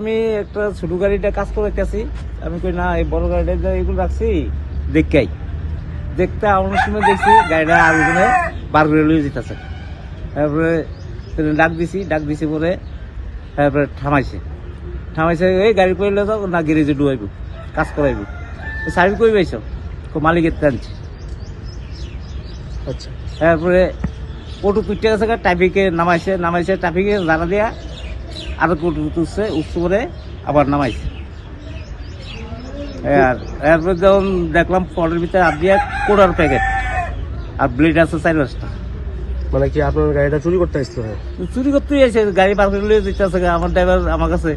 আমি একটা ছোট গাড়িটা কাজ করে রাখতেছি, আমি কই না এই বড় গাড়িটা এগুলো রাখছি দেখাই দেখতে আমার সময় দেখছি গাড়িটা আর ওখানে বার করে লয়ে যেতেছে। তারপরে ডাক দিছি পরে তারপরে থামাইছে এই গাড়ি করলে যাও না গ্যারেজে ডুবাইব কাজ করাইব। সার্ভিস কই পাইছ মালিকের টানছি। আচ্ছা, তারপরে অটো তুলতে গেছে ট্রাফিকে নামাইছে ট্রাফিকে জানা দিয়া আরো অটো তুলছে উঠছে করে আবার নামাইছে। আর এরপর যখন দেখলাম ফলের ভিতরে হাত দিয়া কোড়ার প্যাকেট আর ব্লেড আছে 4-5টা। মানে কি আপনার গাড়িটা চুরি করতে আসছিল? চুরি করতেই আছে, গাড়ি বার করে লয়ে যেতে আছে। আমার ড্রাইভার আমার কাছে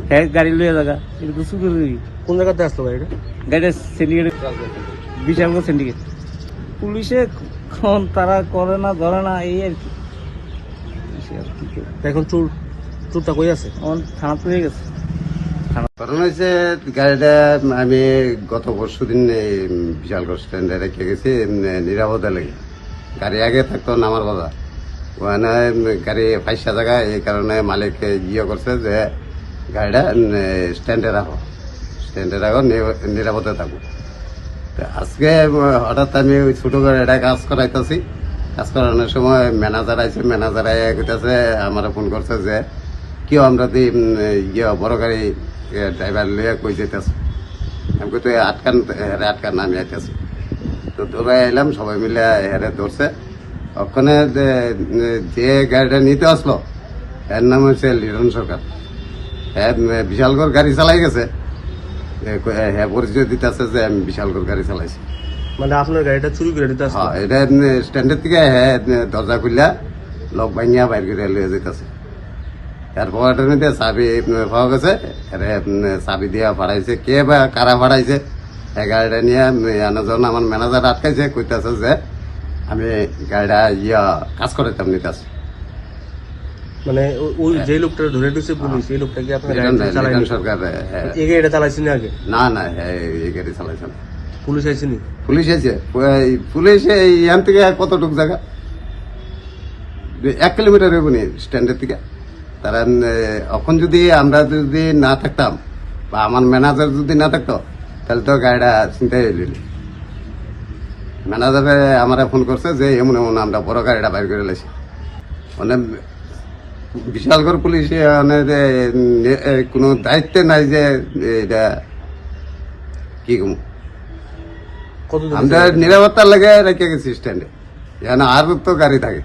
হ্যাঁ গাড়ি লয়ে জায়গা এটা তো চুরি। কোন জায়গাতে আসলো গাড়িটা? গাড়িটা সিন্ডিকেট, বিশালগড় সিন্ডিকেট। পুলিশে তারা করে না ধরে না এই আর কি। এখন চোরটা কই আছে? আমার থানা পেয়ে গেছে। ঘটনা হয়েছে গাড়িটা আমি গত পরশু দিন বিশালগড় স্ট্যান্ডে রেখে গেছি নিরাপদা লেগে। গাড়ি আগে থাকতো নামার কথা, ওখানে গাড়ি 5 জায়গায়, এই কারণে মালিক করছে যে গাড়িটা স্ট্যান্ডে রাখো নিরাপদে থাকো। আজকে হঠাৎ আমি ওই ছোট গাড়িটা কাজ করাইতেছি, কাজ করানোর সময় ম্যানেজার কইতেছে আমার ফোন করছে যে কেউ আমরা বড় গাড়ি ড্রাইভার লিয়ে কই যেতেছে। আমি কই তুই আটকান আমি আইতেছি। তো ধরে এলাম, সবাই মিলে হেরে ধরছে। ওখানে যে গাড়িটা নিতে আসলো এর নাম হচ্ছে লিটন সরকার। হ্যাঁ বিশালগড় গাড়ি চালাই গেছে, হ্যাঁ পরিচয় দিতেছে যে আমি বিশালগড় গাড়ি চালাইছি। মানে আপনার গাড়িটা চুরি করে দিতে আসলো? হ্যাঁ, এটা স্ট্যান্ডের থেকে হ্যাঁ দরজা খুললা লক ভাঙিয়া বাইর করে লিয়ে যেতেছে। তারপর চাবি পাওয়া গেছে, চাবি দিয়া ফাড়াইছে, কে বা কারা ফাড়াইছে। এই গাড়িটা নিয়ে যখন আমার ম্যানেজার আটকাইছে, কইতেছে যে আমি গাড়িটা কাজ করাইতাম নিতেছি। মানে ওই যে লোকটা ধরে দিচ্ছে পুলিশ, এই লোকটা কি আপনার গাড়ি চালায়? সরকার এই গাড়িটা চালাইছেন আগে? না হ্যাঁ এই গাড়ি চালাইছে না। পুলিশ আইসেনি? পুলিশ আছে, পুলিশ এখান থেকে কতটুক জায়গা 1 কিলোমিটার হইব নি স্ট্যান্ডের থেকে। তারা এখন আমরা যদি না থাকতাম বা আমার ম্যানেজার যদি না থাকতো তাহলে তো গাড়িটা চিন্তাই হইল। ম্যানেজারে আমার ফোন করছে যে এমন আমরা বড় গাড়িটা বাইর করে লাইছি। মানে বিশালগড় পুলিশ কোনো দায়িত্ব নাই যে এটা কি কম। আমরা নিরাপত্তার লাগে রেখে গেছি স্ট্যান্ডে, যেন আর তো গাড়ি থাকে।